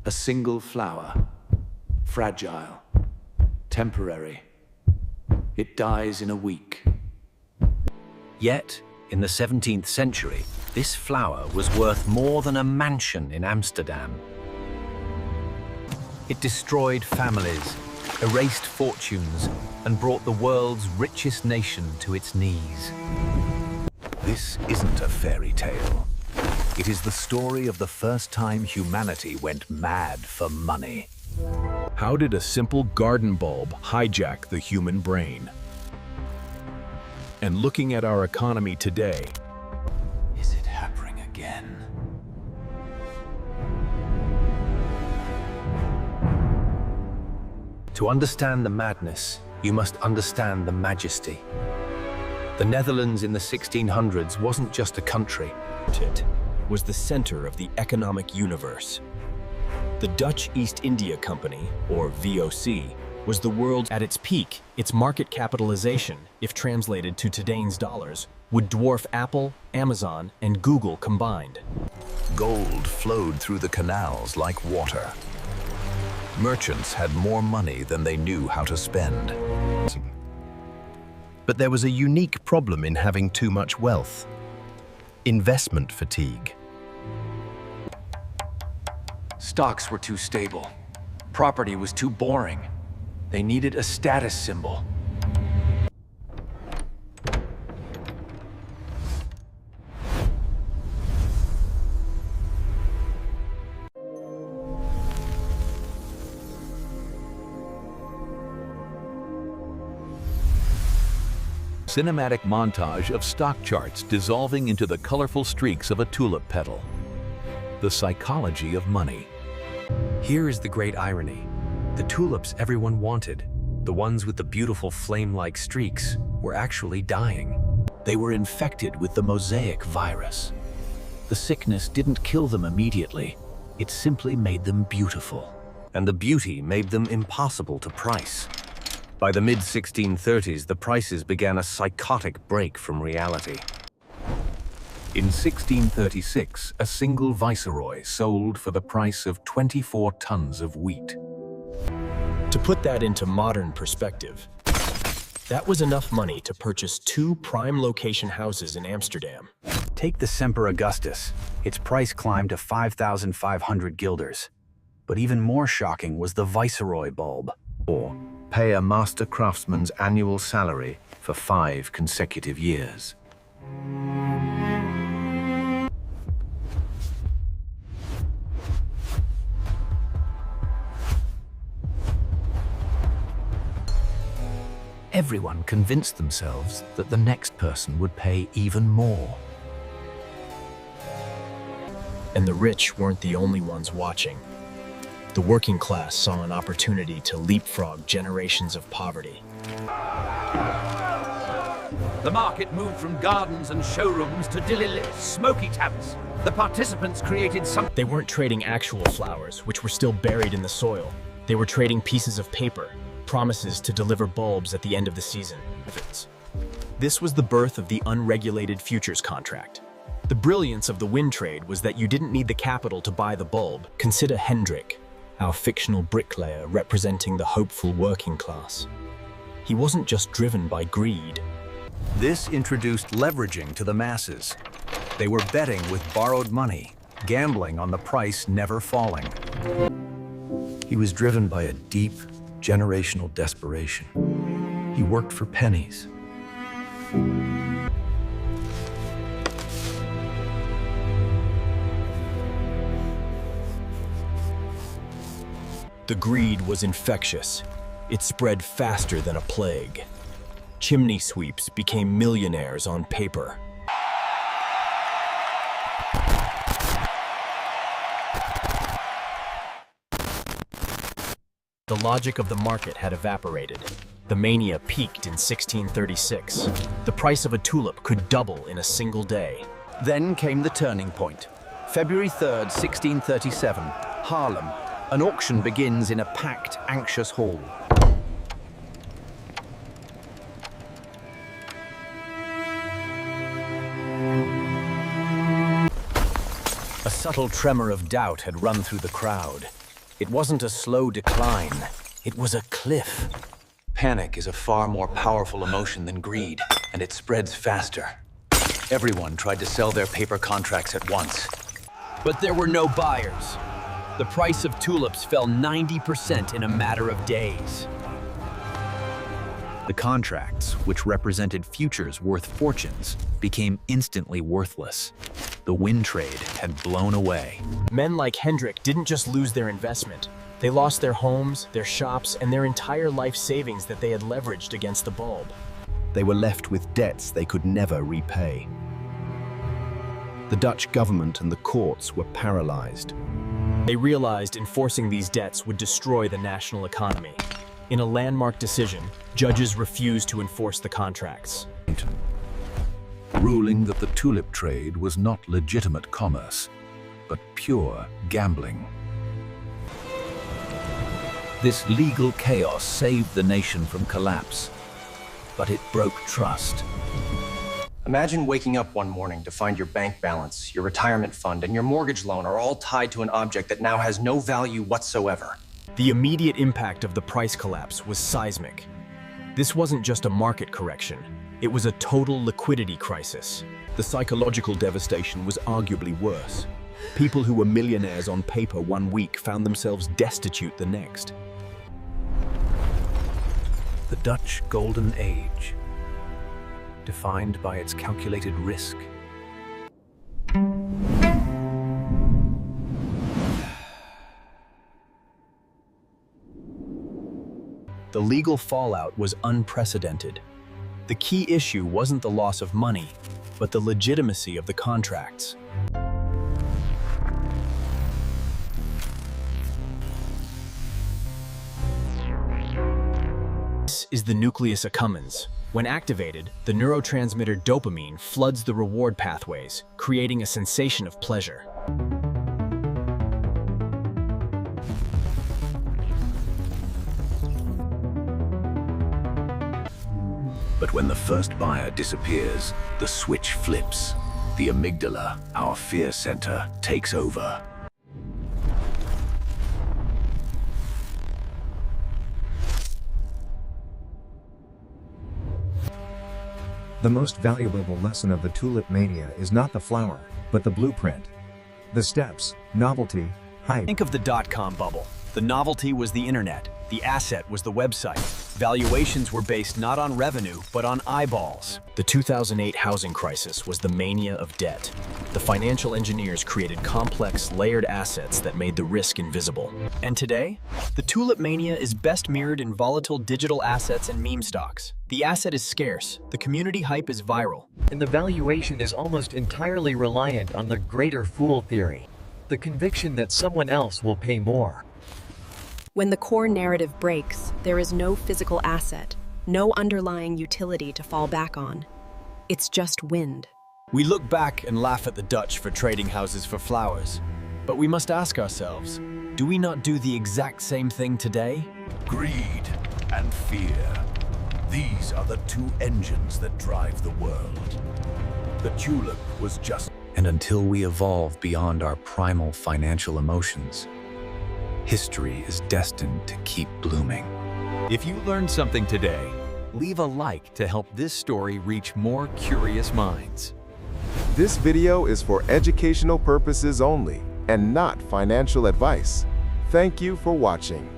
A single flower. Fragile. Temporary. It dies in a week. Yet, in the 17th century, this flower was worth more than a mansion in Amsterdam. It destroyed families, erased fortunes, and brought the world's richest nation to its knees. This isn't a fairy tale. It is the story of the first time humanity went mad for money. How did a simple garden bulb hijack the human brain? And looking at our economy today, Is it happening again? To understand the madness, you must understand the majesty. The Netherlands in the 1600s wasn't just a country. It was the center of the economic universe. The Dutch East India Company, or VOC, was the world at its peak. Its market capitalization, if translated to today's dollars, would dwarf Apple, Amazon, and Google combined. Gold flowed through the canals like water. Merchants had more money than they knew how to spend. But there was a unique problem in having too much wealth: investment fatigue. Stocks were too stable. Property was too boring. They needed a status symbol. Cinematic montage of stock charts dissolving into the colorful streaks of a tulip petal. The psychology of money. Here is the great irony. The tulips everyone wanted, the ones with the beautiful flame-like streaks, were actually dying. They were infected with the Mosaic virus. The sickness didn't kill them immediately. It simply made them beautiful. And the beauty made them impossible to price. By the mid-1630s, the prices began a psychotic break from reality. In 1636, a single viceroy sold for the price of 24 tons of wheat. To put that into modern perspective, that was enough money to purchase 2 prime location houses in Amsterdam. Take the Semper Augustus. Its price climbed to 5,500 guilders. But even more shocking was the Viceroy bulb. Or pay a master craftsman's annual salary for 5 consecutive years. Everyone convinced themselves that the next person would pay even more. And the rich weren't the only ones watching. The working class saw an opportunity to leapfrog generations of poverty. The market moved from gardens and showrooms to dilly smoky taverns. The participants created some... They weren't trading actual flowers, which were still buried in the soil. They were trading pieces of paper, promises to deliver bulbs at the end of the season. This was the birth of the unregulated futures contract. The brilliance of the wind trade was that you didn't need the capital to buy the bulb. Consider Hendrik, our fictional bricklayer representing the hopeful working class. He wasn't just driven by greed. This introduced leveraging to the masses. They were betting with borrowed money, gambling on the price never falling. He was driven by a deep, generational desperation. He worked for pennies. The greed was infectious. It spread faster than a plague. Chimney sweeps became millionaires on paper. The logic of the market had evaporated. The mania peaked in 1636. The price of a tulip could double in a single day. Then came the turning point. February 3rd, 1637, Haarlem. An auction begins in a packed, anxious hall. A subtle tremor of doubt had run through the crowd. It wasn't a slow decline, it was a cliff. Panic is a far more powerful emotion than greed, and it spreads faster. Everyone tried to sell their paper contracts at once. But there were no buyers. The price of tulips fell 90% in a matter of days. The contracts, which represented futures worth fortunes, became instantly worthless. The wind trade had blown away. Men like Hendrik didn't just lose their investment. They lost their homes, their shops, and their entire life savings that they had leveraged against the bulb. They were left with debts they could never repay. The Dutch government and the courts were paralyzed. They realized enforcing these debts would destroy the national economy. In a landmark decision, judges refused to enforce the contracts, Ruling that the tulip trade was not legitimate commerce, but pure gambling. This legal chaos saved the nation from collapse, but it broke trust. Imagine waking up one morning to find your bank balance, your retirement fund, and your mortgage loan are all tied to an object that now has no value whatsoever. The immediate impact of the price collapse was seismic. This wasn't just a market correction, it was a total liquidity crisis. The psychological devastation was arguably worse. People who were millionaires on paper one week found themselves destitute the next. The Dutch Golden Age, defined by its calculated risk. The legal fallout was unprecedented. The key issue wasn't the loss of money, but the legitimacy of the contracts. This is the nucleus accumbens. When activated, the neurotransmitter dopamine floods the reward pathways, creating a sensation of pleasure. But when the first buyer disappears, the switch flips. The amygdala, our fear center, takes over. The most valuable lesson of the Tulip Mania is not the flower, but the blueprint. The steps, novelty, hype. Think of the dot-com bubble. The novelty was the internet. The asset was the website. Valuations were based not on revenue, but on eyeballs. The 2008 housing crisis was the mania of debt. The financial engineers created complex, layered assets that made the risk invisible. And today, the Tulip Mania is best mirrored in volatile digital assets and meme stocks. The asset is scarce, the community hype is viral. And the valuation is almost entirely reliant on the greater fool theory. The conviction that someone else will pay more. When the core narrative breaks, there is no physical asset, no underlying utility to fall back on. It's just wind. We look back and laugh at the Dutch for trading houses for flowers. But we must ask ourselves, do we not do the exact same thing today? Greed and fear. These are the two engines that drive the world. The tulip was just... And until we evolve beyond our primal financial emotions, history is destined to keep blooming. If you learned something today, leave a like to help this story reach more curious minds. This video is for educational purposes only and not financial advice. Thank you for watching.